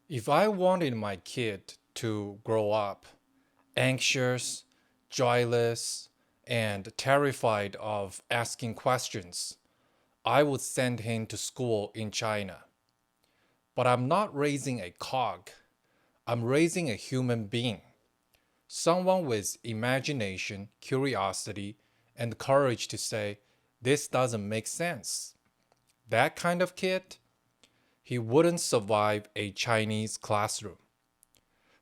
If I wanted my kid to grow up anxious, joyless, and terrified of asking questions, I would send him to school in China. But I'm not raising a cog, I'm raising a human being, someone with imagination, curiosity, and courage to say, this doesn't make sense. That kind of kid, he wouldn't survive a Chinese classroom.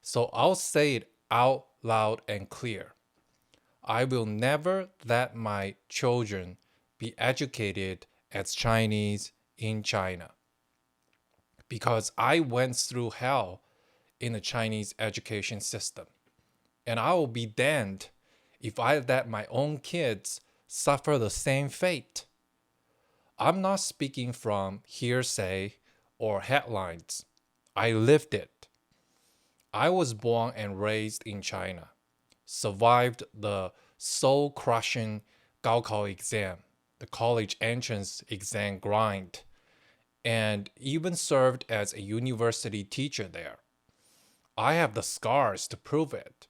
So I'll say it out loud and clear. I will never let my children be educated as Chinese in China because I went through hell in the Chinese education system. And I will be damned if I let my own kids suffer the same fate. I'm not speaking from hearsay or headlines. I lived it. I was born and raised in China, survived the soul crushing Gaokao exam, the college entrance exam grind, and even served as a university teacher there. I have the scars to prove it.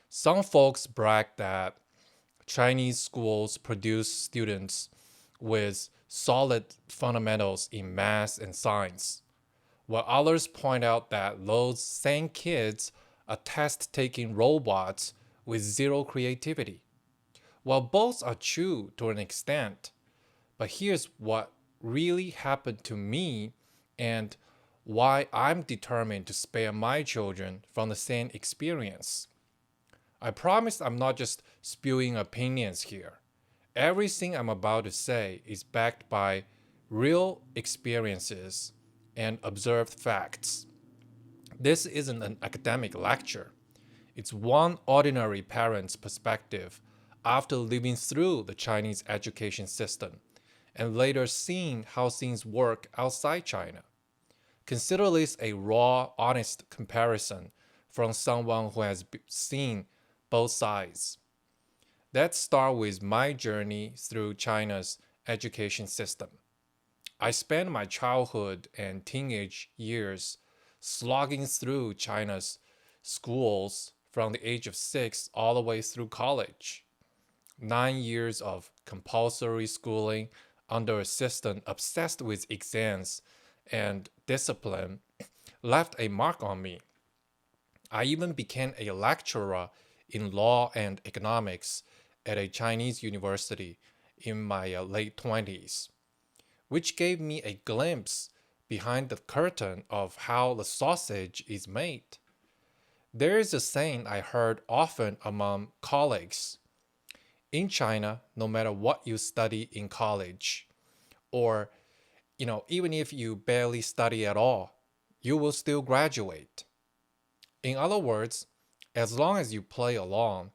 Some folks brag that Chinese schools produce students with solid fundamentals in math and science, while others point out that those same kids are test taking robots with zero creativity. Well, both are true to an extent, but here's what really happened to me and why I'm determined to spare my children from the same experience. I promise I'm not just spewing opinions here. Everything I'm about to say is backed by real experiences and observed facts. This isn't an academic lecture. It's one ordinary parent's perspective after living through the Chinese education system and later seeing how things work outside China. Consider this a raw, honest comparison from someone who has seen both sides. Let's start with my journey through China's education system. I spent my childhood and teenage years slogging through China's schools from the age of 6 all the way through college. 9 years of compulsory schooling under a system obsessed with exams and discipline left a mark on me. I even became a lecturer in law and economics at a Chinese university in my late 20s, which gave me a glimpse behind the curtain of how the sausage is made. There is a saying I heard often among colleagues. In China, no matter what you study in college, or even if you barely study at all, you will still graduate. In other words, as long as you play along,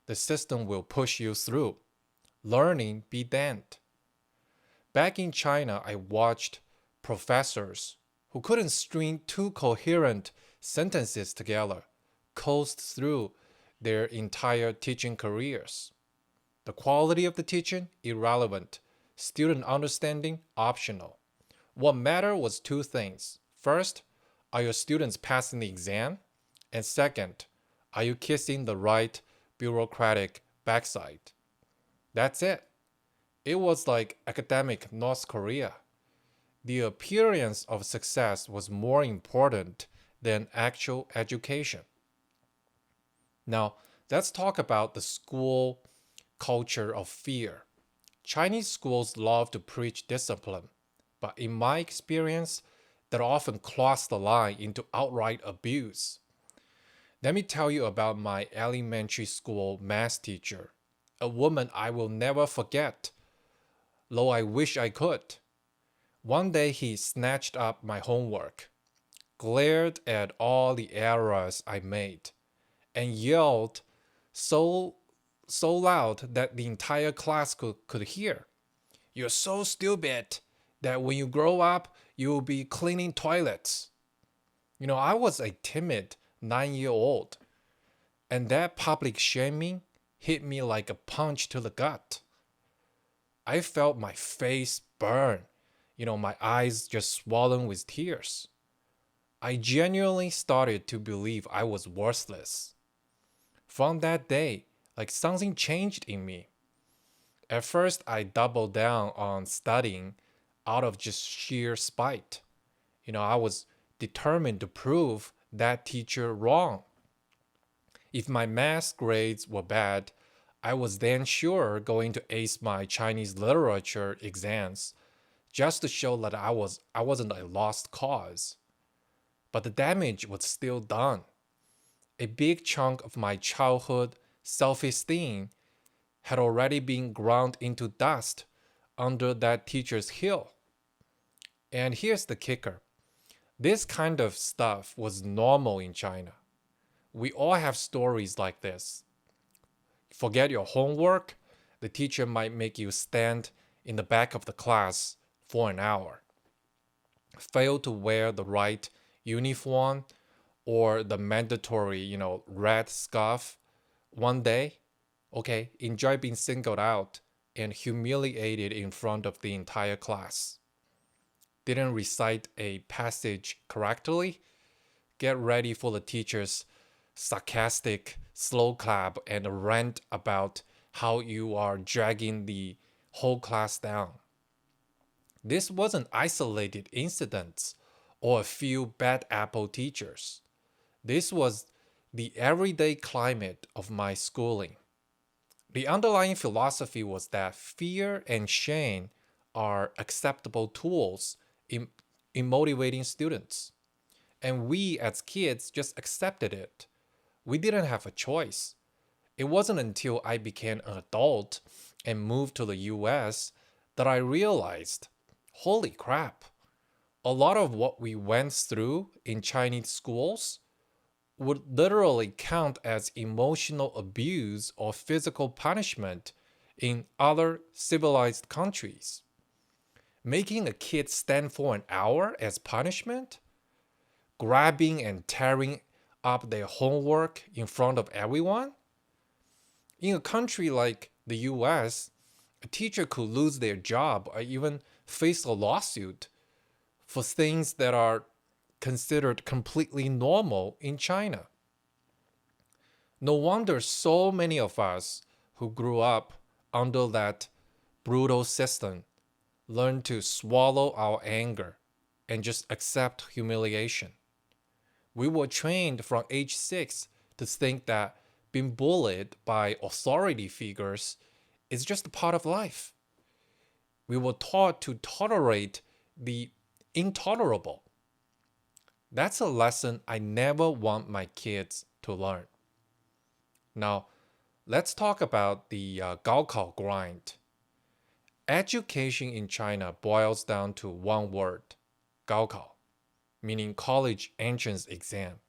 the system will push you through. Learning be damned. Back in China, I watched professors who couldn't string two coherent sentences together coast through their entire teaching careers. The quality of the teaching, irrelevant. Student understanding, optional. What mattered was two things. First, are your students passing the exam? And second, are you kissing the right bureaucratic backside? That's it. It was like academic North Korea. The appearance of success was more important than actual education. Now, let's talk about the school culture of fear. Chinese schools love to preach discipline, but in my experience, that often cross the line into outright abuse. Let me tell you about my elementary school math teacher, a woman I will never forget, though I wish I could. One day he snatched up my homework, glared at all the errors I made, and yelled so loud that the entire class could hear. You're so stupid that when you grow up, you will be cleaning toilets. I was a timid 9-year-old, and that public shaming hit me like a punch to the gut. I felt my face burn, my eyes just swollen with tears. I genuinely started to believe I was worthless. From that day, like something changed in me. At first, I doubled down on studying out of just sheer spite. I was determined to prove that teacher wrong. If my math grades were bad, I was then sure going to ace my Chinese literature exams just to show that I wasn't a lost cause. But the damage was still done. A big chunk of my childhood self-esteem had already been ground into dust under that teacher's heel. And here's the kicker. This kind of stuff was normal in China. We all have stories like this. Forget your homework, the teacher might make you stand in the back of the class for an hour. Fail to wear the right uniform or the mandatory, red scarf one day. Okay, enjoy being singled out and humiliated in front of the entire class. Didn't recite a passage correctly? Get ready for the teacher's sarcastic slow clap and a rant about how you are dragging the whole class down. This wasn't isolated incidents or a few bad apple teachers. This was the everyday climate of my schooling. The underlying philosophy was that fear and shame are acceptable tools in motivating students. And we as kids just accepted it. We didn't have a choice. It wasn't until I became an adult and moved to the US that I realized, holy crap, a lot of what we went through in Chinese schools would literally count as emotional abuse or physical punishment in other civilized countries. Making a kid stand for an hour as punishment? Grabbing and tearing up their homework in front of everyone? In a country like the US, a teacher could lose their job or even face a lawsuit for things that are considered completely normal in China. No wonder so many of us who grew up under that brutal system learned to swallow our anger and just accept humiliation. We were trained from age 6 to think that being bullied by authority figures is just a part of life. We were taught to tolerate the intolerable. That's a lesson I never want my kids to learn. Now, let's talk about the Gaokao grind. Education in China boils down to one word, Gaokao, meaning college entrance exam.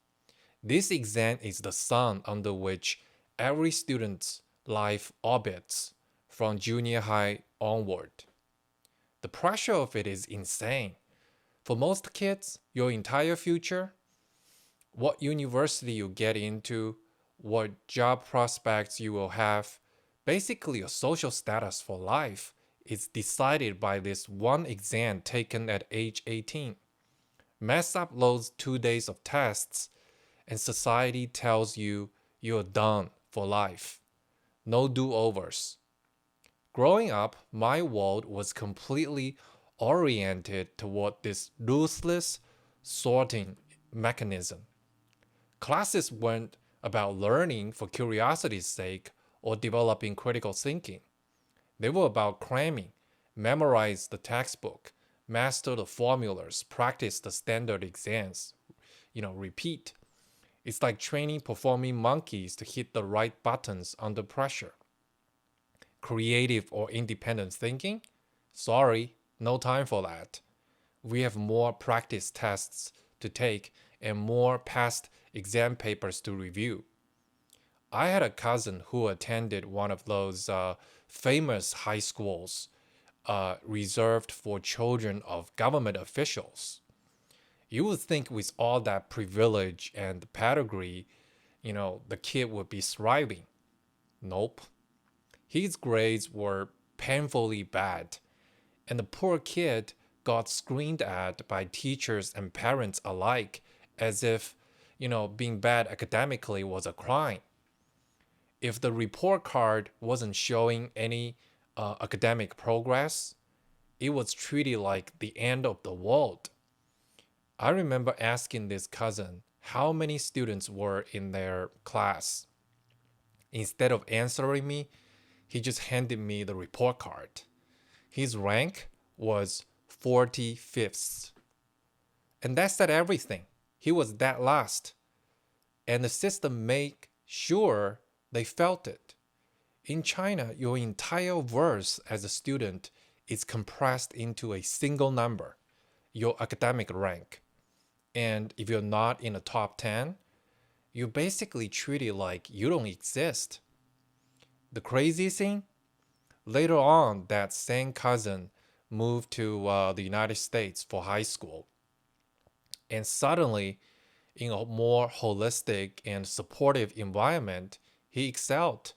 This exam is the sun under which every student's life orbits from junior high onward. The pressure of it is insane. For most kids, your entire future, what university you get into, what job prospects you will have, basically your social status for life is decided by this one exam taken at age 18. Mess up those 2 days of tests, and society tells you you're done for life. No do-overs. Growing up, my world was completely oriented toward this ruthless sorting mechanism. Classes weren't about learning for curiosity's sake or developing critical thinking. They were about cramming, memorize the textbook, master the formulas, practice the standard exams, repeat. It's like training performing monkeys to hit the right buttons under pressure. Creative or independent thinking? Sorry, no time for that. We have more practice tests to take and more past exam papers to review. I had a cousin who attended one of those famous high schools reserved for children of government officials. You would think with all that privilege and pedigree, the kid would be thriving. Nope. His grades were painfully bad, and the poor kid got screamed at by teachers and parents alike as if, being bad academically was a crime. If the report card wasn't showing any academic progress, it was treated like the end of the world. I remember asking this cousin how many students were in their class. Instead of answering me, he just handed me the report card. His rank was 45th. And that said everything. He was that last. And the system made sure they felt it. In China, your entire worth as a student is compressed into a single number, your academic rank. And if you're not in the top 10, you're basically treated like you don't exist. The crazy thing? Later on, that same cousin moved to the United States for high school. And suddenly, in a more holistic and supportive environment, he excelled.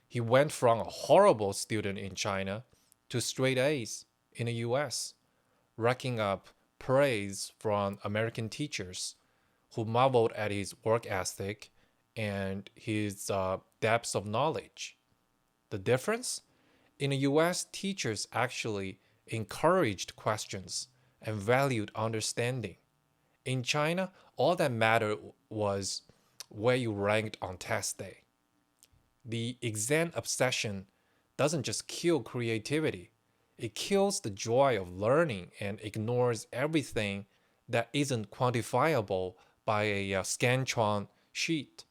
He went from a horrible student in China to straight A's in the US, racking up praise from American teachers who marveled at his work ethic and his depths of knowledge. The difference? In the US, teachers actually encouraged questions and valued understanding. In China, all that mattered was where you ranked on test day. The exam obsession doesn't just kill creativity, it kills the joy of learning and ignores everything that isn't quantifiable by a Scantron sheet.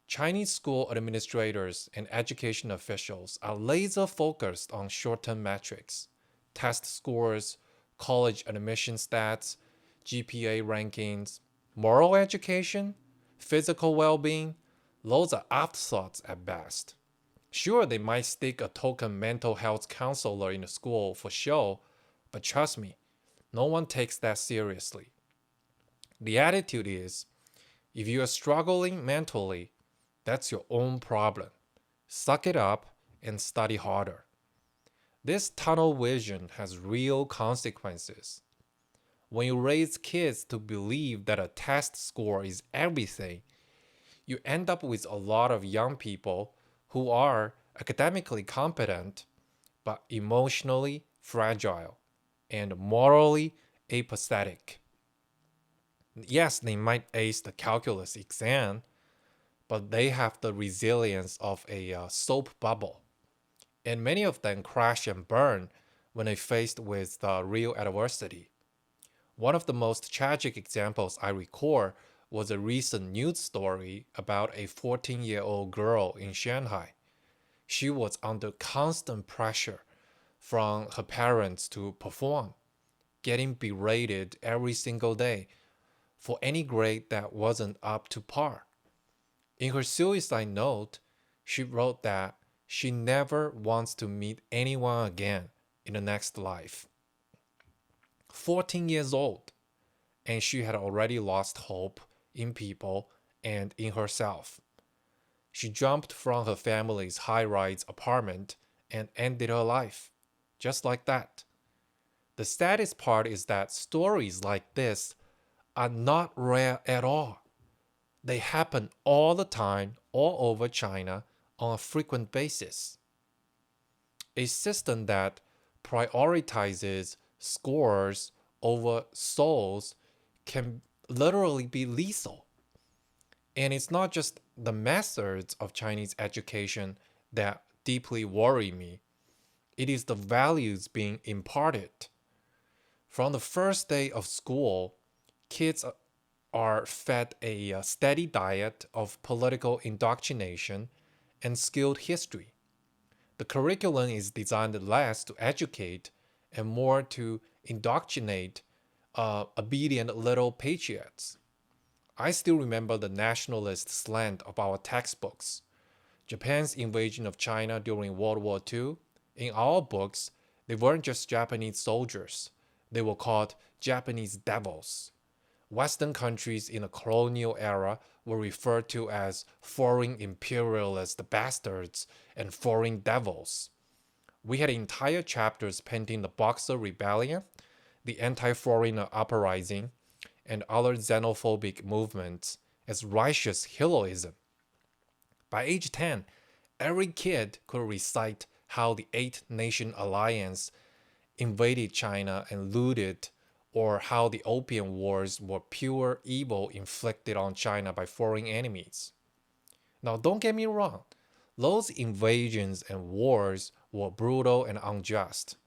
Chinese school administrators and education officials are laser focused on short term metrics, test scores, college admission stats, GPA rankings, moral education, physical well being. Those are afterthoughts at best. Sure, they might stick a token mental health counselor in the school for show, but trust me, no one takes that seriously. The attitude is if you are struggling mentally, that's your own problem. Suck it up and study harder. This tunnel vision has real consequences. When you raise kids to believe that a test score is everything, you end up with a lot of young people who are academically competent but emotionally fragile and morally apathetic. Yes, they might ace the calculus exam, but they have the resilience of a soap bubble. And many of them crash and burn when they faced with real adversity. One of the most tragic examples I recall was a recent news story about a 14-year-old girl in Shanghai. She was under constant pressure from her parents to perform, getting berated every single day for any grade that wasn't up to par. In her suicide note, she wrote that she never wants to meet anyone again in the next life. 14 years old, and she had already lost hope in people and in herself. She jumped from her family's high rise apartment and ended her life, just like that. The saddest part is that stories like this are not rare at all. They happen all the time, all over China, on a frequent basis. A system that prioritizes scores over souls can literally be lethal. And it's not just the methods of Chinese education that deeply worry me, it is the values being imparted. From the first day of school, kids are fed a steady diet of political indoctrination and skilled history. The curriculum is designed less to educate and more to indoctrinate obedient little patriots. I still remember the nationalist slant of our textbooks. Japan's invasion of China during World War II. In our books, they weren't just Japanese soldiers, they were called Japanese devils. Western countries in the colonial era were referred to as foreign imperialist bastards and foreign devils. We had entire chapters painting the Boxer Rebellion, the anti foreigner uprising, and other xenophobic movements as righteous heroism. By age 10, every kid could recite how the Eight-Nation Alliance invaded China and looted, or how the Opium Wars were pure evil inflicted on China by foreign enemies. Now, don't get me wrong, those invasions and wars were brutal and unjust.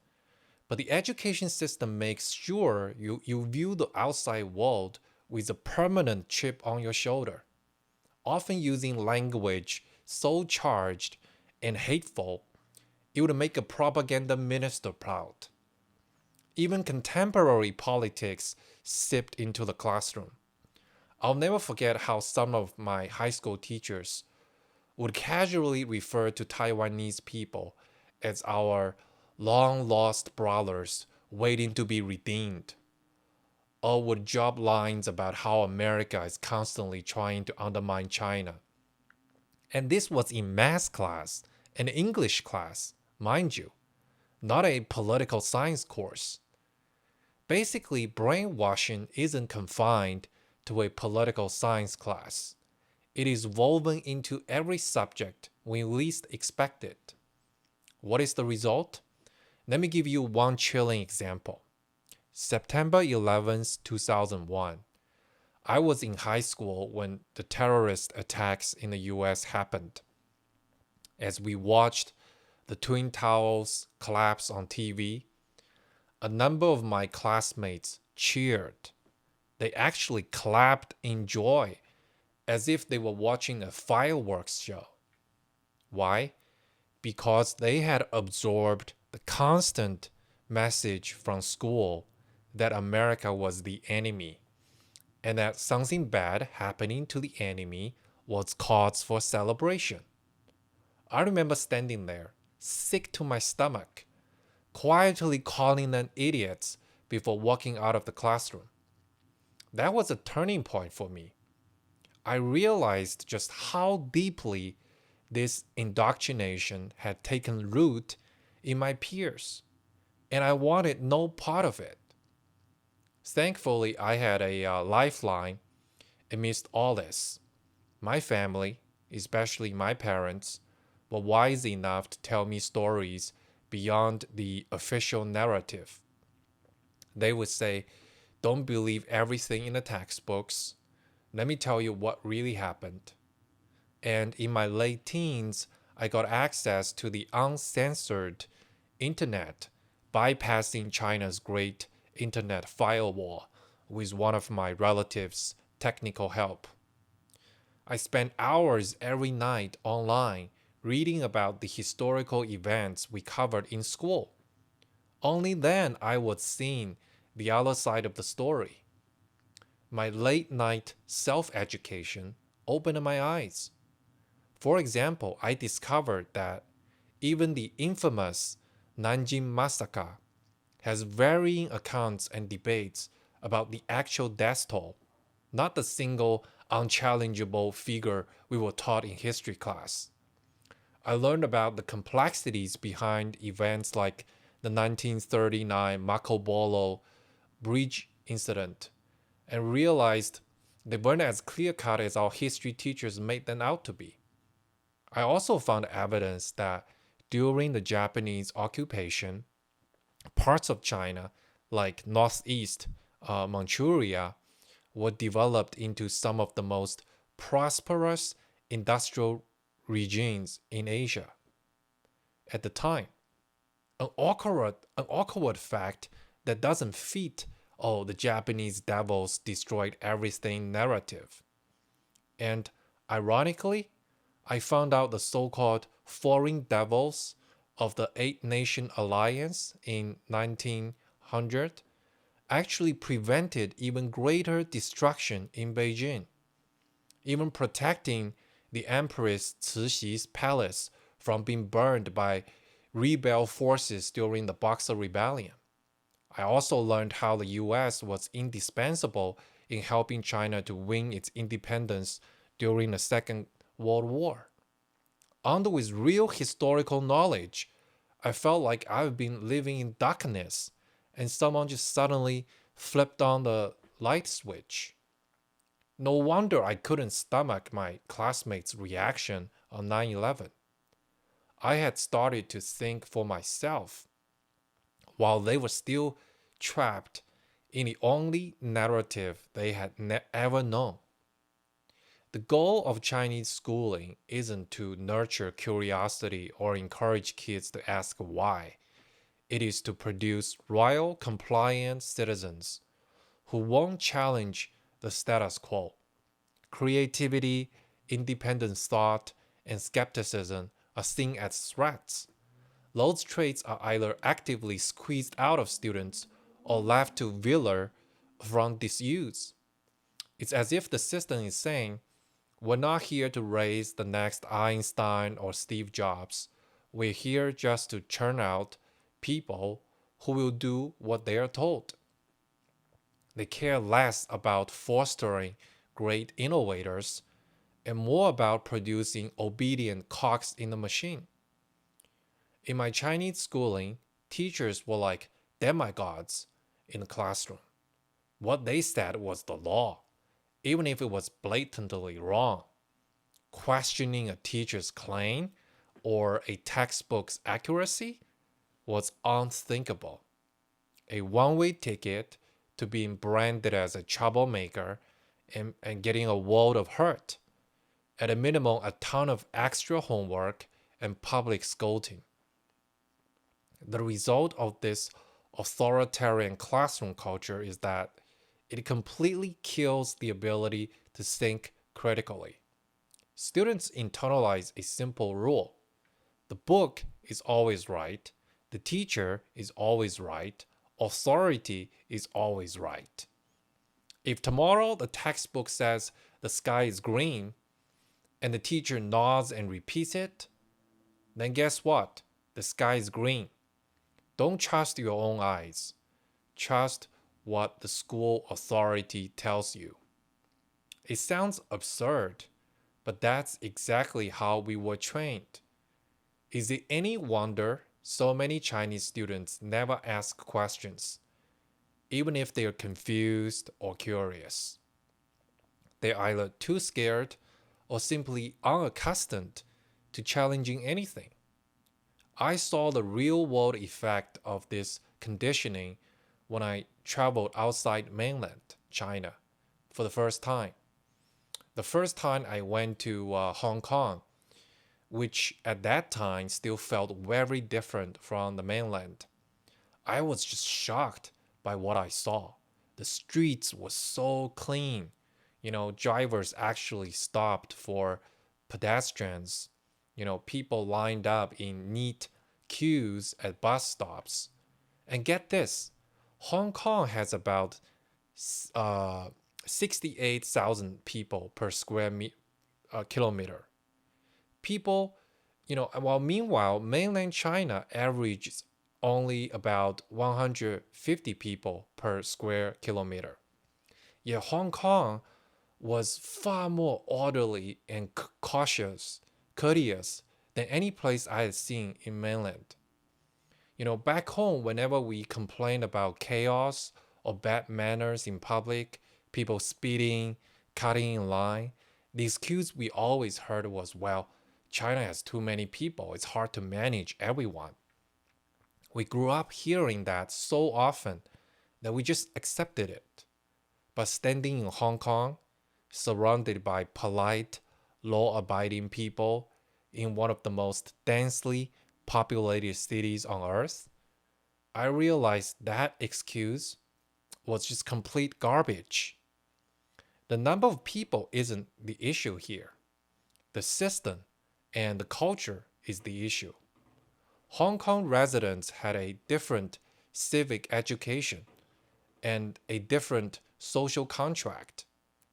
But the education system makes sure you view the outside world with a permanent chip on your shoulder, often using language so charged and hateful it would make a propaganda minister proud. Even contemporary politics seeped into the classroom. I'll never forget how some of my high school teachers would casually refer to Taiwanese people as our long lost brothers waiting to be redeemed, or would drop lines about how America is constantly trying to undermine China. And this was in math class, an English class, mind you, not a political science course. Basically, brainwashing isn't confined to a political science class. It is woven into every subject when you least expect it. What is the result? Let me give you one chilling example. September 11th, 2001. I was in high school when the terrorist attacks in the US happened. As we watched the Twin Towers collapse on TV, a number of my classmates cheered. They actually clapped in joy, as if they were watching a fireworks show. Why? Because they had absorbed the constant message from school that America was the enemy, and that something bad happening to the enemy was cause for celebration. I remember standing there, sick to my stomach, quietly calling them idiots before walking out of the classroom. That was a turning point for me. I realized just how deeply this indoctrination had taken root in my peers, and I wanted no part of it. Thankfully, I had a lifeline amidst all this. My family, especially my parents, were wise enough to tell me stories beyond the official narrative. They would say, "Don't believe everything in the textbooks. Let me tell you what really happened." And in my late teens, I got access to the uncensored internet, bypassing China's great internet firewall with one of my relatives' technical help. I spent hours every night online reading about the historical events we covered in school. Only then I was seeing the other side of the story. My late night self-education opened my eyes. For example, I discovered that even the infamous Nanjing massacre has varying accounts and debates about the actual death toll, not the single unchallengeable figure we were taught in history class. I learned about the complexities behind events like the 1939 Marco Polo bridge incident and realized they weren't as clear-cut as our history teachers made them out to be. I also found evidence that during the Japanese occupation, parts of China, like northeast Manchuria, were developed into some of the most prosperous industrial regions in Asia at the time. An awkward fact that doesn't fit the Japanese devils destroyed everything narrative. And ironically, I found out the so-called foreign devils of the Eight-Nation Alliance in 1900 actually prevented even greater destruction in Beijing, even protecting the Empress Cixi's palace from being burned by rebel forces during the Boxer Rebellion. I also learned how the US was indispensable in helping China to win its independence during the Second World War. Armed with real historical knowledge, I felt like I've been living in darkness and someone just suddenly flipped on the light switch. No wonder I couldn't stomach my classmates' reaction on 9/11. I had started to think for myself while they were still trapped in the only narrative they had ever known. The goal of Chinese schooling isn't to nurture curiosity or encourage kids to ask why. It is to produce royal, compliant citizens who won't challenge the status quo. Creativity, independent thought, and skepticism are seen as threats. Those traits are either actively squeezed out of students or left to valour from disuse. It's as if the system is saying, we're not here to raise the next Einstein or Steve Jobs. We're here just to churn out people who will do what they are told. They care less about fostering great innovators and more about producing obedient cogs in the machine. In my Chinese schooling, teachers were like demigods in the classroom. What they said was the law, even if it was blatantly wrong. Questioning a teacher's claim or a textbook's accuracy was unthinkable. A one-way ticket to being branded as a troublemaker and getting a world of hurt. At a minimum, a ton of extra homework and public scolding. The result of this authoritarian classroom culture is that it completely kills the ability to think critically. Students internalize a simple rule. The book is always right. The teacher is always right. Authority is always right. If tomorrow the textbook says the sky is green and the teacher nods and repeats it, then guess what? The sky is green. Don't trust your own eyes. Trust what the school authority tells you. It sounds absurd, but that's exactly how we were trained. Is it any wonder so many Chinese students never ask questions, even if they are confused or curious? They're either too scared or simply unaccustomed to challenging anything. I saw the real world effect of this conditioning when I traveled outside mainland China for the first time. The first time I went to Hong Kong, which at that time still felt very different from the mainland. I was just shocked by what I saw. The streets were so clean. Drivers actually stopped for pedestrians. People lined up in neat queues at bus stops. And get this, Hong Kong has about 68,000 people per square kilometer. People, while meanwhile, mainland China averages only about 150 people per square kilometer. Yet Hong Kong was far more orderly and courteous than any place I had seen in mainland. Back home, whenever we complained about chaos or bad manners in public, people speeding, cutting in line, the excuse we always heard was, well, China has too many people. It's hard to manage everyone. We grew up hearing that so often that we just accepted it. But standing in Hong Kong, surrounded by polite, law-abiding people in one of the most densely populated cities on earth, I realized that excuse was just complete garbage. The number of people isn't the issue here. The system and the culture is the issue. Hong Kong residents had a different civic education and a different social contract,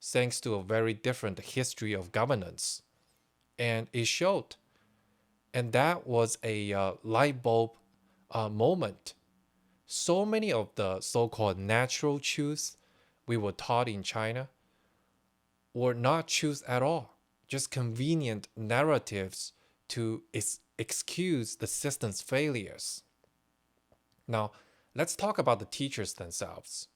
thanks to a very different history of governance. And it showed. And that was a light bulb moment. So many of the so-called natural truths we were taught in China were not truths at all, just convenient narratives to excuse the system's failures. Now, let's talk about the teachers themselves.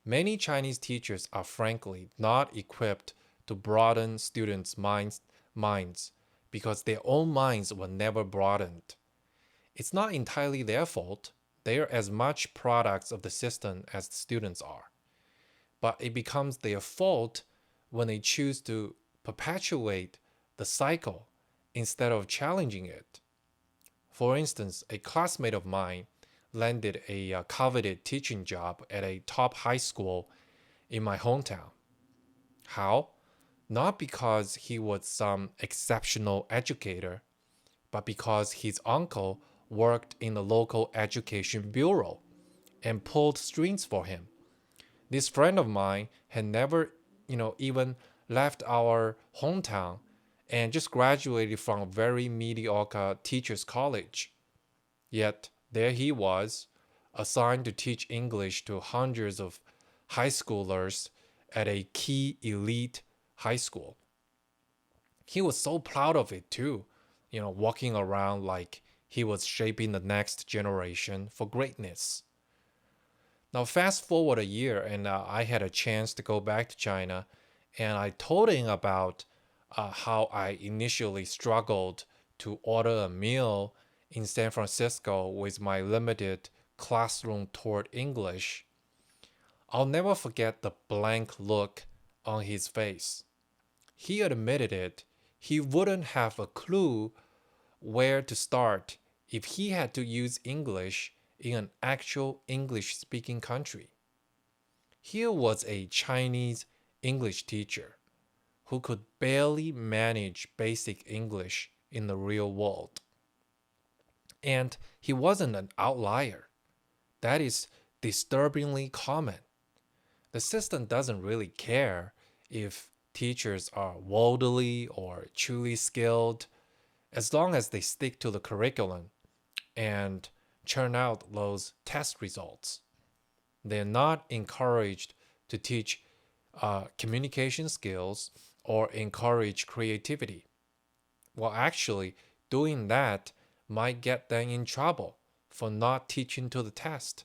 Many Chinese teachers are frankly not equipped to broaden students' minds because their own minds were never broadened. It's not entirely their fault. They are as much products of the system as the students are. But it becomes their fault when they choose to perpetuate the cycle instead of challenging it. For instance, a classmate of mine landed a coveted teaching job at a top high school in my hometown. How? Not because he was some exceptional educator, but because his uncle worked in the local education bureau and pulled strings for him. This friend of mine had never, even left our hometown and just graduated from a very mediocre teacher's college. Yet there he was, assigned to teach English to hundreds of high schoolers at a key elite high school. He was so proud of it too, walking around like he was shaping the next generation for greatness. Now, fast forward a year, and I had a chance to go back to China, and I told him about how I initially struggled to order a meal in San Francisco with my limited classroom taught English. I'll never forget the blank look on his face. He admitted it. He wouldn't have a clue where to start if he had to use English in an actual English speaking country. Here was a Chinese English teacher who could barely manage basic English in the real world. And he wasn't an outlier. That is disturbingly common. The system doesn't really care if teachers are worldly or truly skilled, as long as they stick to the curriculum and churn out those test results. They're not encouraged to teach communication skills or encourage creativity. Well, actually, doing that might get them in trouble for not teaching to the test.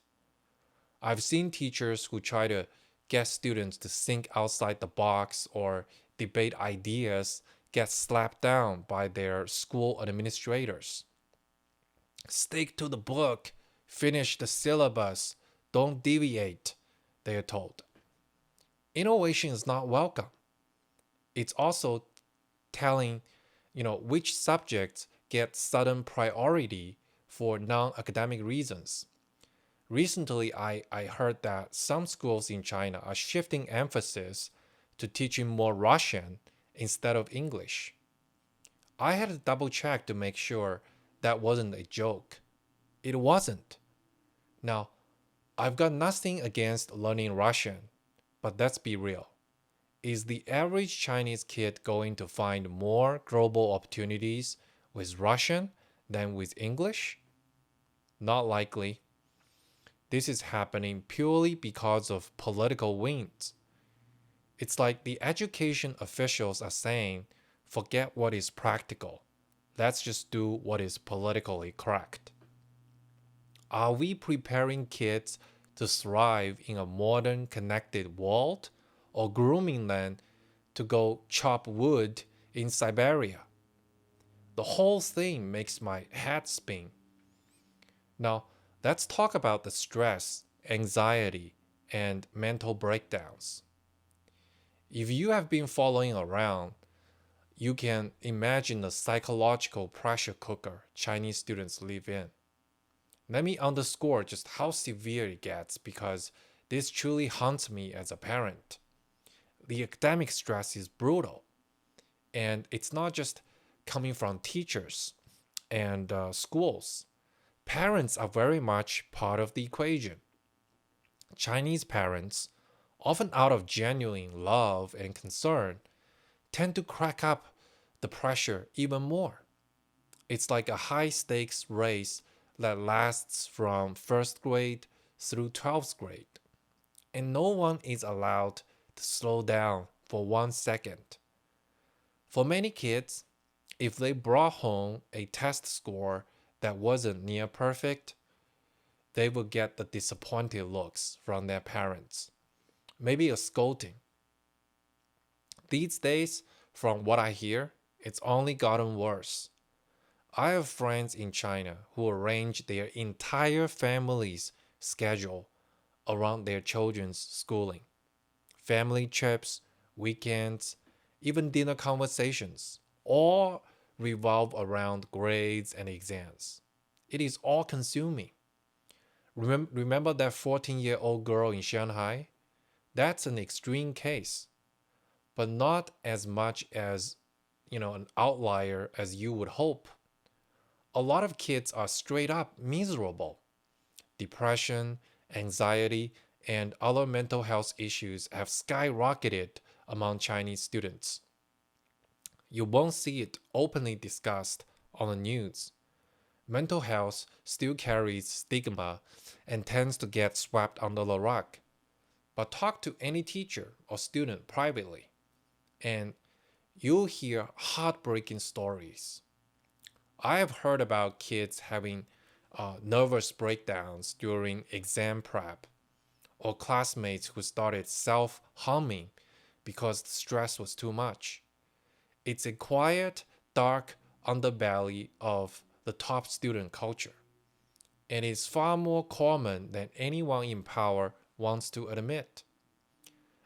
I've seen teachers who try to get students to think outside the box or debate ideas get slapped down by their school administrators. Stick to the book, finish the syllabus, don't deviate, they are told. Innovation is not welcome. It's also telling, which subjects get sudden priority for non-academic reasons. Recently, I heard that some schools in China are shifting emphasis to teaching more Russian instead of English. I had to double check to make sure that wasn't a joke. It wasn't. Now, I've got nothing against learning Russian, but let's be real. Is the average Chinese kid going to find more global opportunities with Russian than with English? Not likely. This is happening purely because of political winds. It's like the education officials are saying, forget what is practical. Let's just do what is politically correct. Are we preparing kids to thrive in a modern, connected world, or grooming them to go chop wood in Siberia? The whole thing makes my head spin. Now, let's talk about the stress, anxiety, and mental breakdowns. If you have been following around, you can imagine the psychological pressure cooker Chinese students live in. Let me underscore just how severe it gets because this truly haunts me as a parent. The academic stress is brutal, and it's not just coming from teachers and schools. Parents are very much part of the equation. Chinese parents, often out of genuine love and concern, tend to crack up the pressure even more. It's like a high stakes race that lasts from first grade through 12th grade, and no one is allowed to slow down for 1 second. For many kids, if they brought home a test score that wasn't near perfect, they would get the disappointed looks from their parents. maybe a scolding. These days, from what I hear, it's only gotten worse. I have friends in China who arrange their entire family's schedule around their children's schooling. Family trips, weekends, even dinner conversations, all revolve around grades and exams. It is all consuming. Remember that 14-year-old girl in Shanghai? That's an extreme case, but not as much as, an outlier as you would hope. A lot of kids are straight up miserable. Depression, anxiety, and other mental health issues have skyrocketed among Chinese students. You won't see it openly discussed on the news. Mental health still carries stigma and tends to get swept under the rug. But talk to any teacher or student privately, and you'll hear heartbreaking stories. I have heard about kids having nervous breakdowns during exam prep, or classmates who started self harming because the stress was too much. It's a quiet, dark underbelly of the top student culture, and it's far more common than anyone in power wants to admit.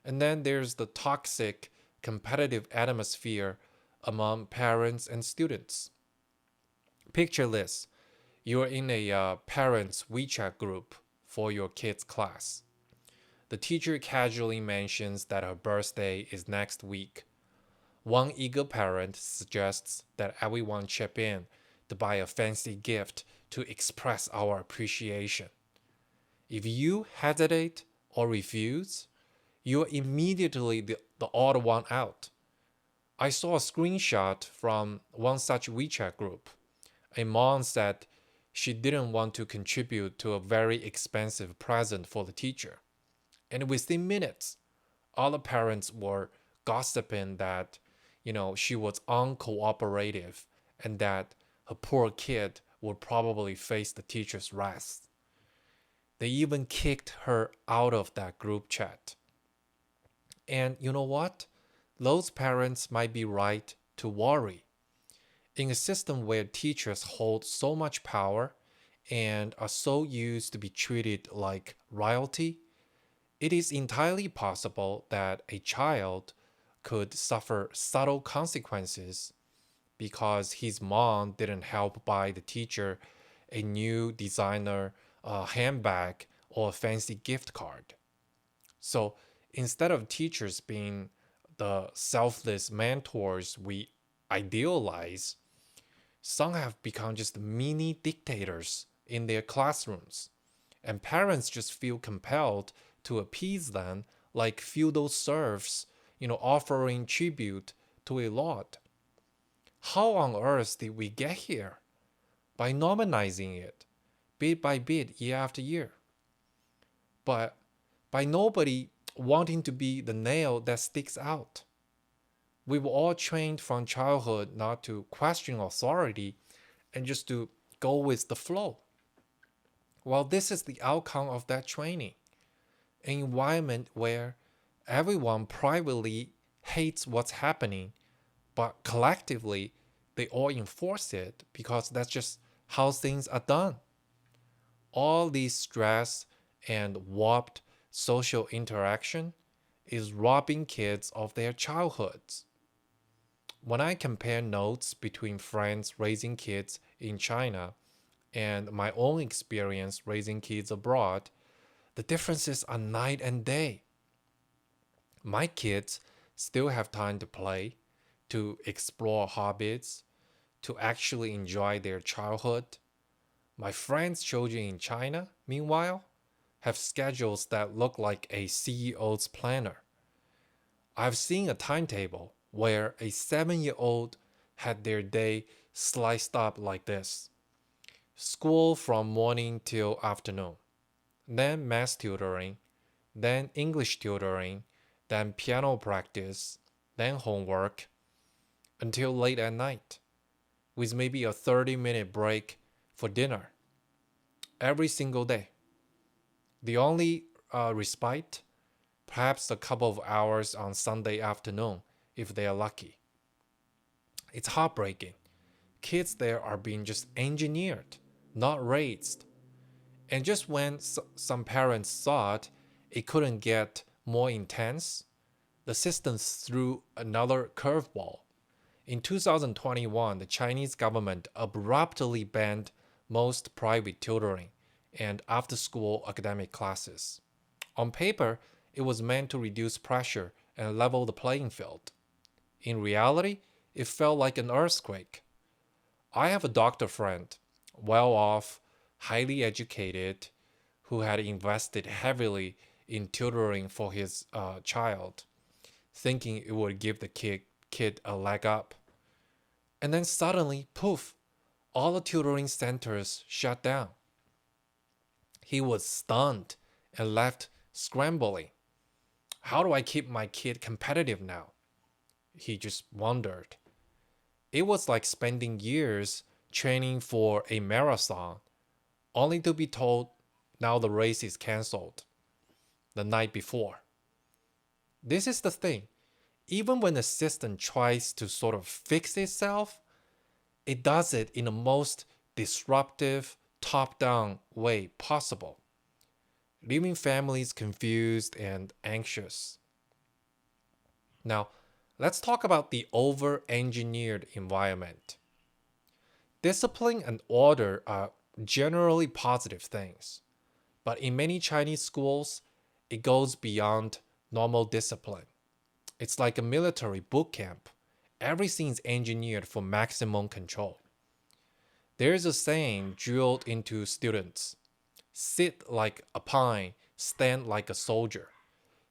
And then there's the toxic, competitive atmosphere among parents and students. Picture this: you're in a parents' WeChat group for your kid's class. The teacher casually mentions that her birthday is next week. One eager parent suggests that everyone chip in to buy a fancy gift to express our appreciation. If you hesitate or refuse, you're immediately the odd one out. I saw a screenshot from one such WeChat group. A mom said she didn't want to contribute to a very expensive present for the teacher. And within minutes, other parents were gossiping that, she was uncooperative and that her poor kid would probably face the teacher's wrath. They even kicked her out of that group chat. And you know what? Those parents might be right to worry. In a system where teachers hold so much power and are so used to be treated like royalty, it is entirely possible that a child could suffer subtle consequences because his mom didn't help buy the teacher a new designer handbag or a fancy gift card. So instead of teachers being the selfless mentors we idealize, some have become just mini dictators in their classrooms, and parents just feel compelled to appease them like feudal serfs, offering tribute to a lord. How on earth did we get here? By nominalizing it, bit by bit, year after year. But by nobody wanting to be the nail that sticks out. We were all trained from childhood not to question authority and just to go with the flow. Well, this is the outcome of that training: an environment where everyone privately hates what's happening, but collectively they all enforce it because that's just how things are done. All this stress and warped social interaction is robbing kids of their childhoods. When I compare notes between friends raising kids in China and my own experience raising kids abroad, the differences are night and day. My kids still have time to play, to explore hobbies, to actually enjoy their childhood. My friends' children in China, meanwhile, have schedules that look like a CEO's planner. I've seen a timetable where a 7-year-old had their day sliced up like this: school from morning till afternoon, then math tutoring, then English tutoring, then piano practice, then homework, until late at night, with maybe a 30-minute break for dinner every single day. The only respite perhaps a couple of hours on Sunday afternoon if they are lucky. It's heartbreaking. Kids there are being just engineered, not raised. And just when some parents thought it couldn't get more intense, the system threw another curveball. In 2021, the Chinese government abruptly banned most private tutoring and after school academic classes. On paper, it was meant to reduce pressure and level the playing field. In reality, it felt like an earthquake. I have a doctor friend, well off, highly educated, who had invested heavily in tutoring for his child, thinking it would give the kid a leg up. And then suddenly, poof, all the tutoring centers shut down. He was stunned and left scrambling. How do I keep my kid competitive now? He just wondered. It was like spending years training for a marathon, only to be told now the race is cancelled the night before. This is the thing. Even when the system tries to sort of fix itself, it does it in the most disruptive, top down way possible, leaving families confused and anxious. Now, let's talk about the over engineered environment. Discipline and order are generally positive things, but in many Chinese schools, it goes beyond normal discipline. It's like a military boot camp. Everything's engineered for maximum control. There's a saying drilled into students: sit like a pine, stand like a soldier.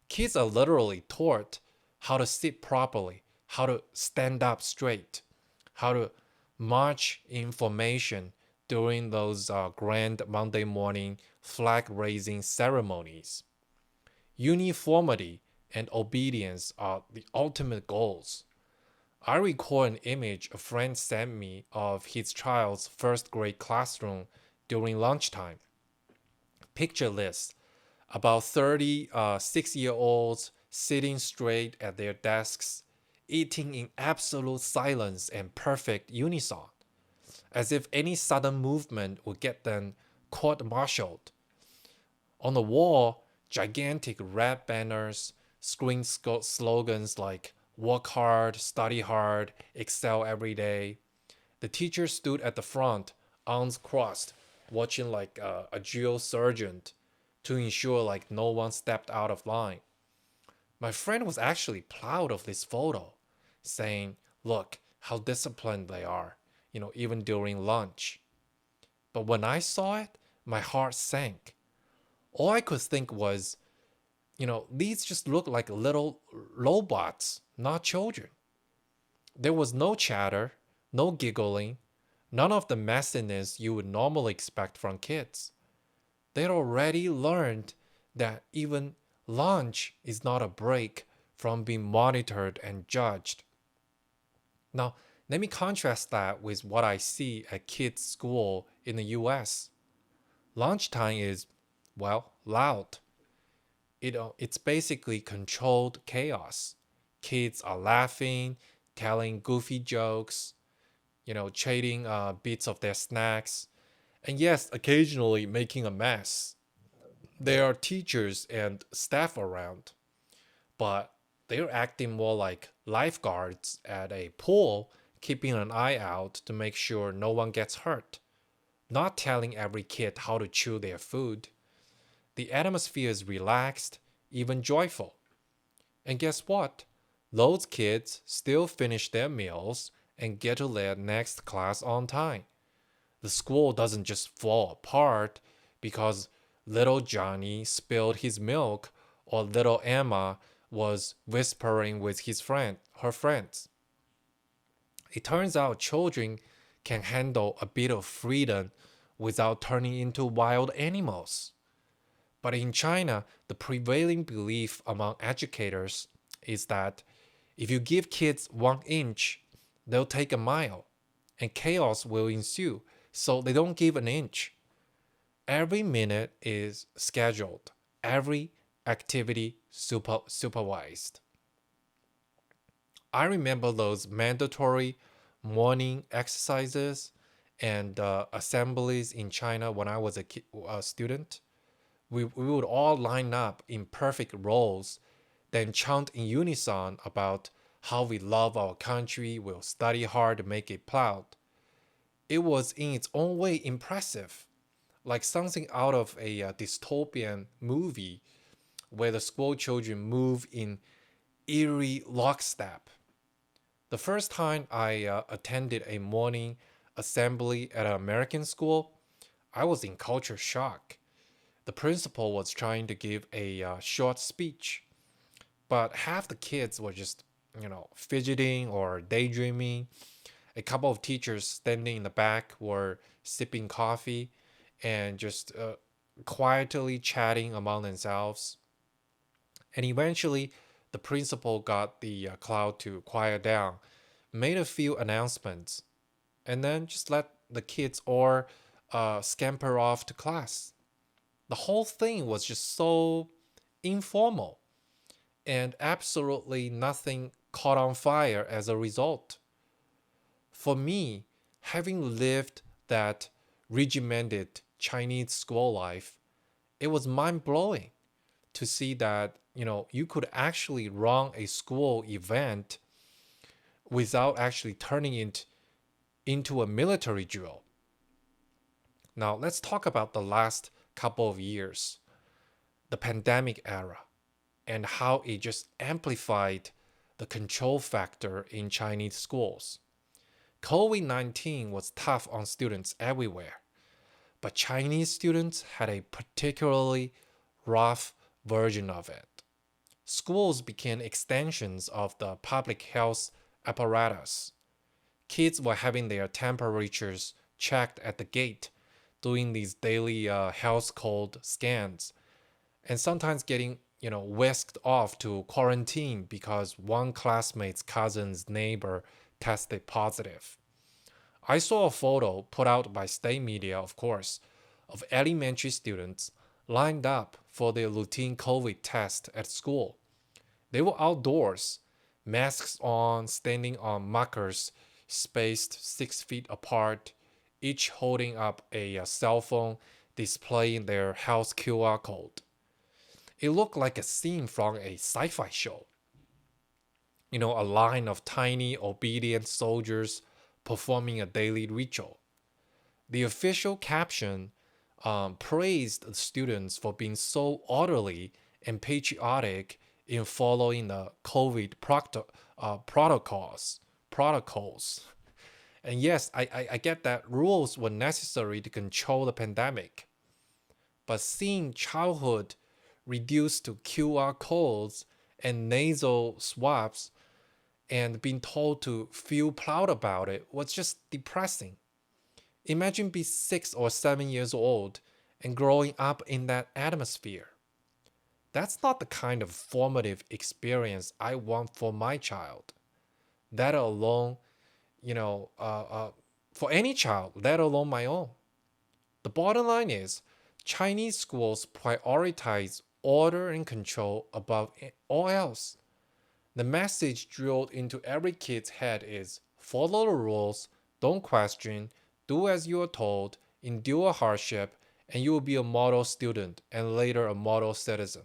Kids are literally taught how to sit properly, how to stand up straight, how to march in formation during those grand Monday morning flag raising ceremonies. Uniformity and obedience are the ultimate goals. I recall an image a friend sent me of his child's first grade classroom during lunchtime. Picture this: about 30 6-year-olds sitting straight at their desks, eating in absolute silence and perfect unison, as if any sudden movement would get them court martialed. On the wall, gigantic red banners screen slogans like work hard, study hard, excel every day. The teacher stood at the front, arms crossed, watching like a drill sergeant to ensure like no one stepped out of line. My friend was actually proud of this photo, saying, "Look how disciplined they are, even during lunch." But when I saw it, my heart sank. All I could think was, these just look like little robots, not children. There was no chatter, no giggling, none of the messiness you would normally expect from kids. They'd already learned that even lunch is not a break from being monitored and judged. Now, let me contrast that with what I see at kids' school in the US. Lunchtime is, well, loud. It's basically controlled chaos. Kids are laughing, telling goofy jokes, trading bits of their snacks, and yes, occasionally making a mess. There are teachers and staff around, but they're acting more like lifeguards at a pool, keeping an eye out to make sure no one gets hurt, not telling every kid how to chew their food. The atmosphere is relaxed, even joyful. And guess what? Those kids still finish their meals and get to their next class on time. The school doesn't just fall apart because little Johnny spilled his milk or little Emma was whispering with her friends. It turns out children can handle a bit of freedom without turning into wild animals. But in China, the prevailing belief among educators is that if you give kids 1 inch, they'll take a mile, and chaos will ensue, so they don't give an inch. Every minute is scheduled, every activity supervised. I remember those mandatory morning exercises and assemblies in China when I was a student. We would all line up in perfect rows, then chant in unison about how we love our country, we'll study hard to make it proud. It was in its own way impressive, like something out of a dystopian movie where the school children move in eerie lockstep. The first time I attended a morning assembly at an American school, I was in culture shock. The principal was trying to give a short speech, but half the kids were just, fidgeting or daydreaming. A couple of teachers standing in the back were sipping coffee and just quietly chatting among themselves. And eventually, the principal got the crowd to quiet down, made a few announcements, and then just let the kids all scamper off to class. The whole thing was just so informal, and absolutely nothing caught on fire as a result. For me, having lived that regimented Chinese school life, it was mind blowing to see that you could actually run a school event without actually turning it into a military drill. Now let's talk about the last couple of years, the pandemic era, and how it just amplified the control factor in Chinese schools. COVID-19 was tough on students everywhere, but Chinese students had a particularly rough version of it. Schools became extensions of the public health apparatus. Kids were having their temperatures checked at the gate, doing these daily health code scans, and sometimes getting whisked off to quarantine because one classmate's cousin's neighbor tested positive. I saw a photo put out by state media, of course, of elementary students lined up for their routine COVID test at school. They were outdoors, masks on, standing on markers spaced 6 feet apart, each holding up a cell phone displaying their health QR code. It looked like a scene from a sci fi show. A line of tiny, obedient soldiers performing a daily ritual. The official caption praised the students for being so orderly and patriotic in following the COVID protocols. And yes, I get that rules were necessary to control the pandemic. But seeing childhood reduced to QR codes and nasal swabs and being told to feel proud about it was just depressing. Imagine being 6 or 7 years old and growing up in that atmosphere. That's not the kind of formative experience I want for my child. That alone, for any child, let alone my own. The bottom line is Chinese schools prioritize order and control above all else. The message drilled into every kid's head is follow the rules, don't question, do as you are told, endure hardship, and you will be a model student and later a model citizen.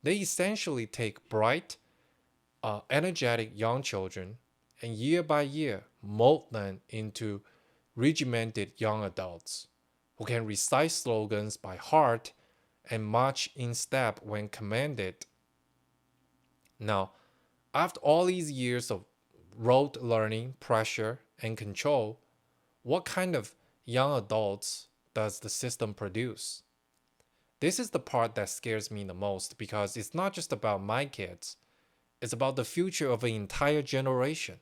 They essentially take bright, energetic young children and year by year mold them into regimented young adults who can recite slogans by heart and march in step when commanded. Now, after all these years of rote learning, pressure, and control, what kind of young adults does the system produce? This is the part that scares me the most because it's not just about my kids, it's about the future of an entire generation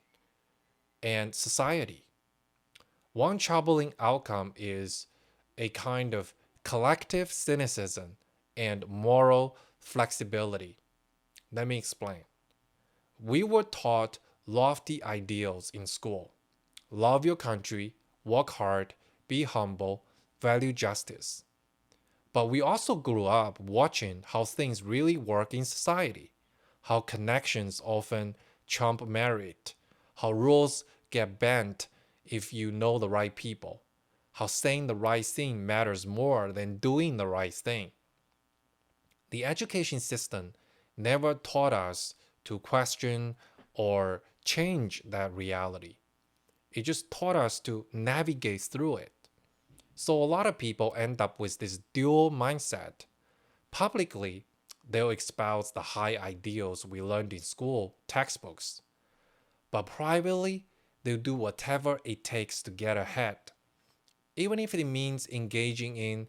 and society. One troubling outcome is a kind of collective cynicism and moral flexibility. Let me explain. We were taught lofty ideals in school. Love your country, work hard, be humble, value justice. But we also grew up watching how things really work in society, how connections often trump merit, how rules get bent if you know the right people, how saying the right thing matters more than doing the right thing. The education system never taught us to question or change that reality. It just taught us to navigate through it. So a lot of people end up with this dual mindset. Publicly, they'll espouse the high ideals we learned in school textbooks, but privately, they'll do whatever it takes to get ahead, even if it means engaging in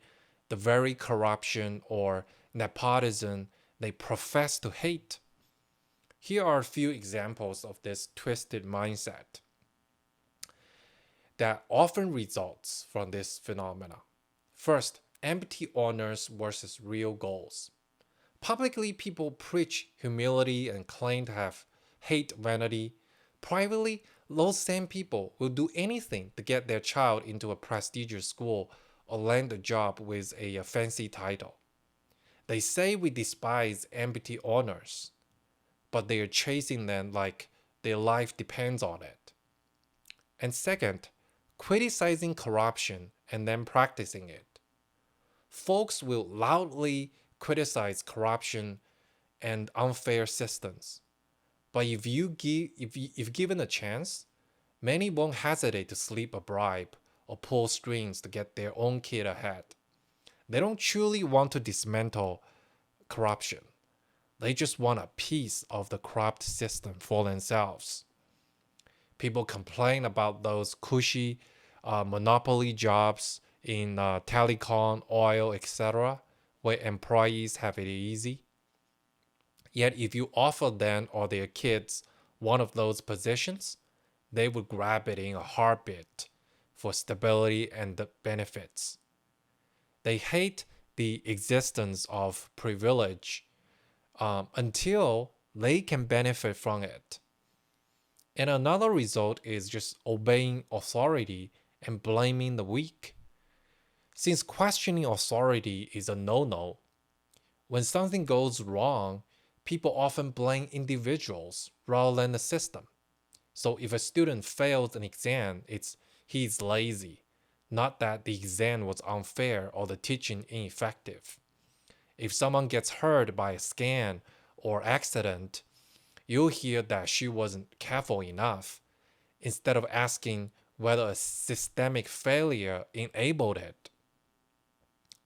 the very corruption or nepotism they profess to hate. Here are a few examples of this twisted mindset that often results from this phenomena. First, empty honors versus real goals. Publicly, people preach humility and claim to have hate vanity. Privately, those same people will do anything to get their child into a prestigious school or land a job with a fancy title. They say we despise empty honors, but they are chasing them like their life depends on it. And second, criticizing corruption and then practicing it. Folks will loudly criticize corruption and unfair systems. But if given a chance, many won't hesitate to slip a bribe or pull strings to get their own kid ahead. They don't truly want to dismantle corruption. They just want a piece of the corrupt system for themselves. People complain about those cushy monopoly jobs in telecom, oil, etc., where employees have it easy. Yet if you offer them or their kids one of those positions, they would grab it in a heartbeat for stability and the benefits. They hate the existence of privilege until they can benefit from it. And another result is just obeying authority and blaming the weak. Since questioning authority is a no-no, when something goes wrong, people often blame individuals rather than the system. So if a student fails an exam, it's he's lazy, not that the exam was unfair or the teaching ineffective. If someone gets hurt by a scam or accident, you'll hear that she wasn't careful enough, instead of asking whether a systemic failure enabled it.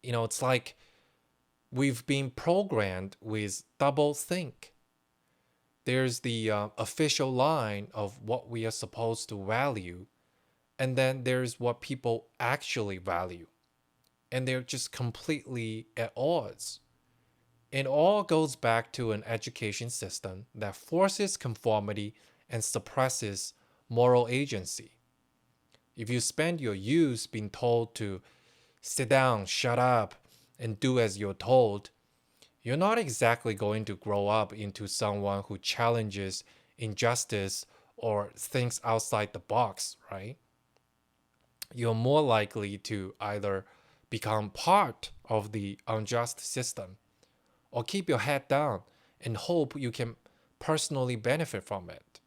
It's like we've been programmed with double think. There's the official line of what we are supposed to value, and then there's what people actually value. And they're just completely at odds. It all goes back to an education system that forces conformity and suppresses moral agency. If you spend your youth being told to sit down, shut up, and do as you're told, you're not exactly going to grow up into someone who challenges injustice or thinks outside the box, right? You're more likely to either become part of the unjust system or keep your head down and hope you can personally benefit from it.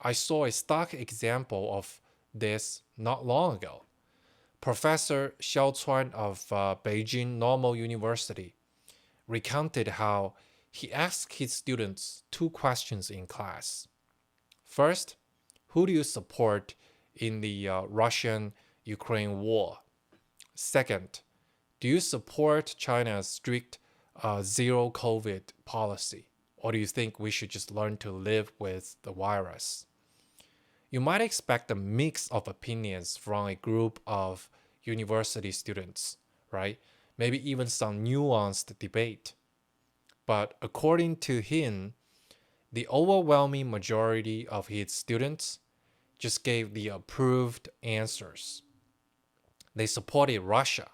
I saw a stark example of this not long ago. Professor Xiao Chuan of Beijing Normal University recounted how he asked his students two questions in class. First, who do you support in the Russian-Ukraine war? Second, do you support China's strict zero COVID policy? Or do you think we should just learn to live with the virus? You might expect a mix of opinions from a group of university students, right? Maybe even some nuanced debate. But according to him, the overwhelming majority of his students just gave the approved answers. They supported Russia,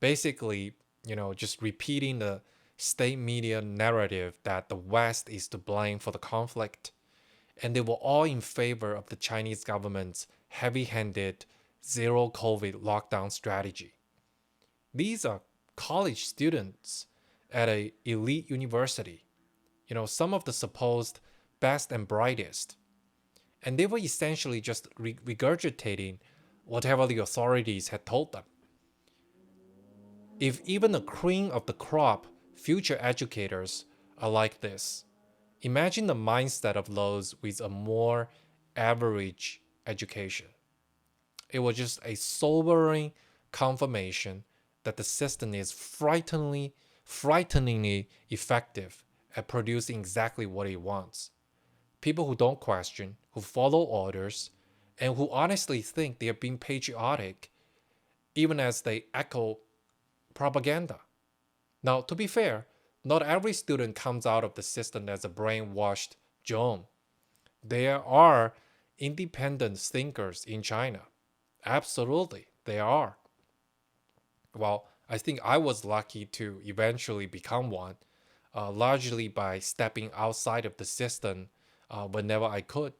basically, just repeating the state media narrative that the West is to blame for the conflict. And they were all in favor of the Chinese government's heavy-handed zero COVID lockdown strategy. These are college students at a elite university, some of the supposed best and brightest, and they were essentially just regurgitating whatever the authorities had told them. If even the cream of the crop future educators are like this, imagine the mindset of those with a more average education. It was just a sobering confirmation that the system is frighteningly effective at producing exactly what it wants. People who don't question, who follow orders, and who honestly think they are being patriotic even as they echo propaganda. Now, to be fair, not every student comes out of the system as a brainwashed John. There are independent thinkers in China. Absolutely, there are. Well, I think I was lucky to eventually become one, largely by stepping outside of the system whenever I could.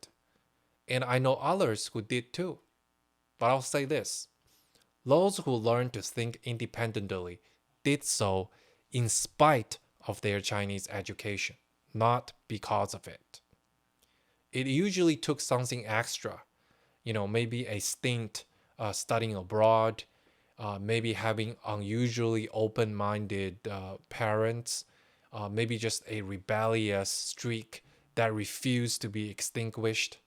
And I know others who did too. But I'll say this: those who learned to think independently did so in spite of their Chinese education, not because of it. It usually took something extra, maybe a stint studying abroad, maybe having unusually open minded parents, maybe just a rebellious streak that refused to be extinguished.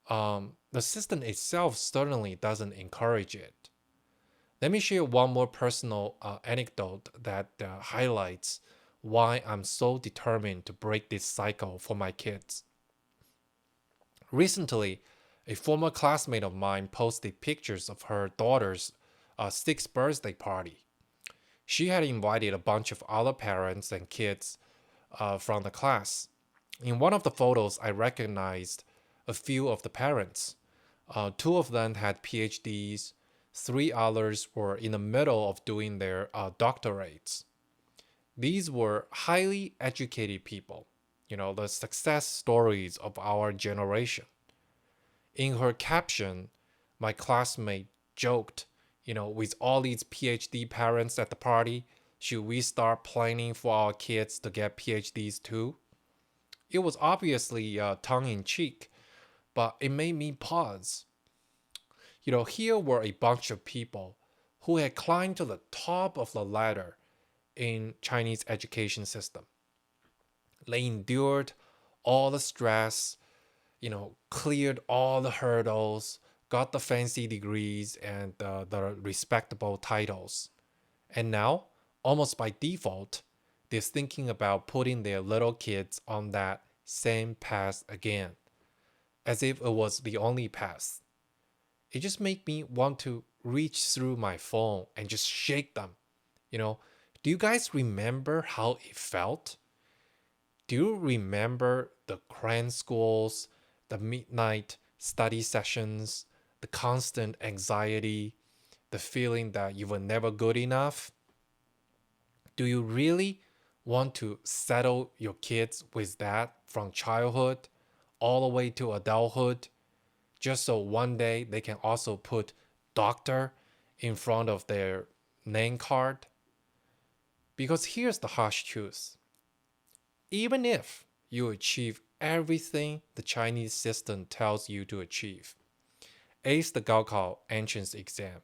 The system itself certainly doesn't encourage it. Let me share one more personal anecdote that highlights why I'm so determined to break this cycle for my kids. Recently, a former classmate of mine posted pictures of her daughter's sixth birthday party. She had invited a bunch of other parents and kids from the class. In one of the photos, I recognized a few of the parents. Two of them had PhDs, three others were in the middle of doing their doctorates. These were highly educated people, the success stories of our generation. In her caption, my classmate joked, with all these PhD parents at the party, should we start planning for our kids to get PhDs too? It was obviously tongue in cheek, but it made me pause. Here were a bunch of people who had climbed to the top of the ladder in Chinese education system. They endured all the stress, cleared all the hurdles, got the fancy degrees and the respectable titles. And now, almost by default, they're thinking about putting their little kids on that same path again, as if it was the only path. It just made me want to reach through my phone and just shake them. You know, do you guys remember how it felt? Do you remember the cram schools, the midnight study sessions, the constant anxiety, the feeling that you were never good enough? Do you really want to settle your kids with that from childhood all the way to adulthood, just so one day they can also put doctor in front of their name card? Because here's the harsh truth: even if you achieve everything the Chinese system tells you to achieve, ace the Gaokao entrance exam,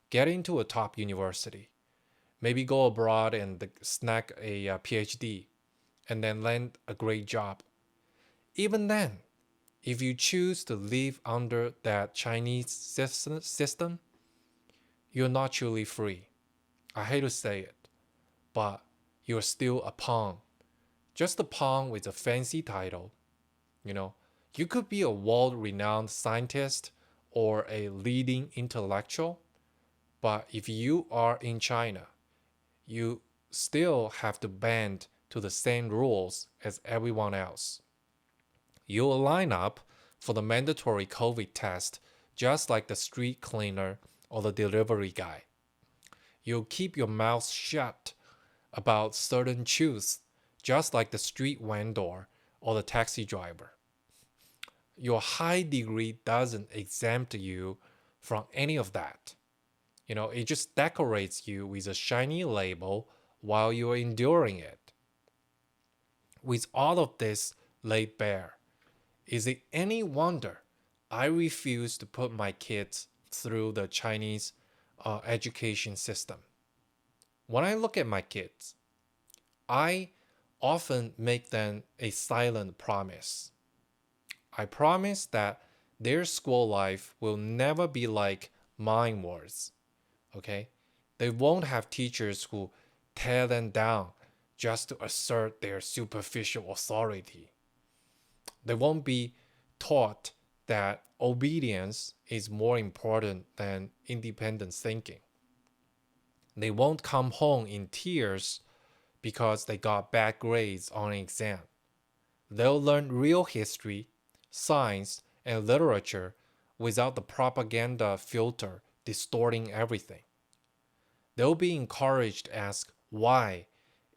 get into a top university, maybe go abroad and snag a PhD, and then land a great job. Even then, if you choose to live under that Chinese system, you're not truly free. I hate to say it, but you're still a pawn. Just a pawn with a fancy title. You know, you could be a world-renowned scientist or a leading intellectual, but if you are in China, you still have to bend to the same rules as everyone else. You'll line up for the mandatory COVID test just like the street cleaner or the delivery guy. You'll keep your mouth shut about certain truths just like the street vendor or the taxi driver. Your high degree doesn't exempt you from any of that. It just decorates you with a shiny label while you're enduring it. With all of this laid bare, is it any wonder I refuse to put my kids through the Chinese education system? When I look at my kids, I often make them a silent promise. I promise that their school life will never be like mine was. Okay? They won't have teachers who tear them down just to assert their superficial authority. They won't be taught that obedience is more important than independent thinking. They won't come home in tears because they got bad grades on an exam. They'll learn real history, science, and literature without the propaganda filter distorting everything. They'll be encouraged to ask why,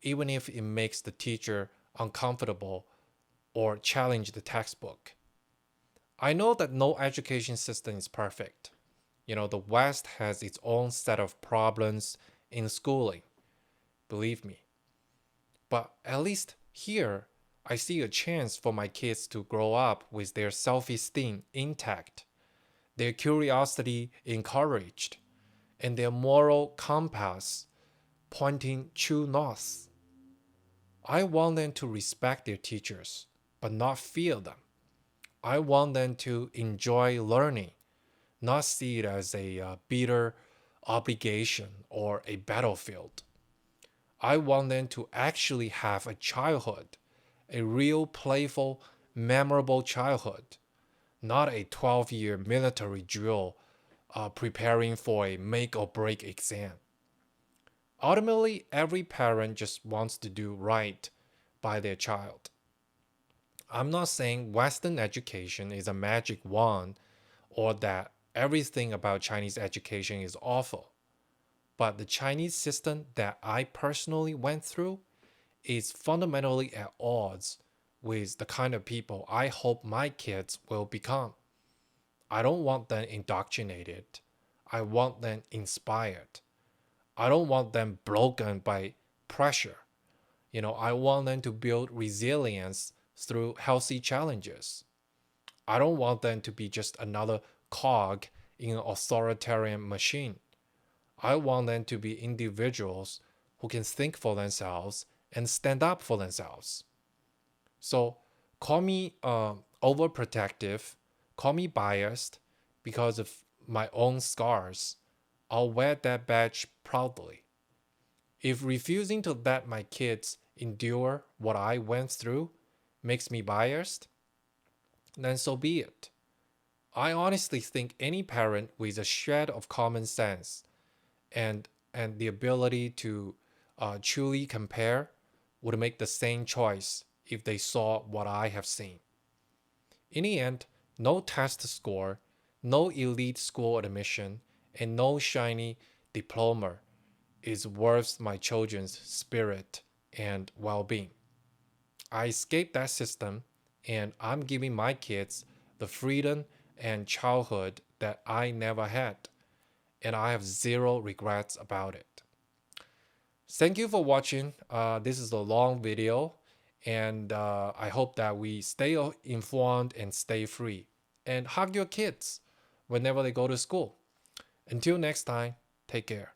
even if it makes the teacher uncomfortable or challenge the textbook. I know that no education system is perfect. The West has its own set of problems in schooling, believe me. But at least here, I see a chance for my kids to grow up with their self esteem intact, their curiosity encouraged, and their moral compass pointing true north. I want them to respect their teachers, but not fear them. I want them to enjoy learning, not see it as a bitter obligation or a battlefield. I want them to actually have a childhood, a real playful, memorable childhood, not a 12-year military drill preparing for a make or break exam. Ultimately, every parent just wants to do right by their child. I'm not saying Western education is a magic wand or that everything about Chinese education is awful. But the Chinese system that I personally went through is fundamentally at odds with the kind of people I hope my kids will become. I don't want them indoctrinated. I want them inspired. I don't want them broken by pressure. I want them to build resilience through healthy challenges. I don't want them to be just another cog in an authoritarian machine. I want them to be individuals who can think for themselves and stand up for themselves. So call me overprotective, call me biased because of my own scars. I'll wear that badge proudly. If refusing to let my kids endure what I went through makes me biased, then so be it. I honestly think any parent with a shred of common sense and the ability to truly compare would make the same choice if they saw what I have seen. In the end, no test score, no elite school admission, and no shiny diploma is worth my children's spirit and well being. I escaped that system and I'm giving my kids the freedom and childhood that I never had, and I have zero regrets about it. Thank you for watching. This is a long video, and I hope that we stay informed and stay free. And hug your kids whenever they go to school. Until next time, take care.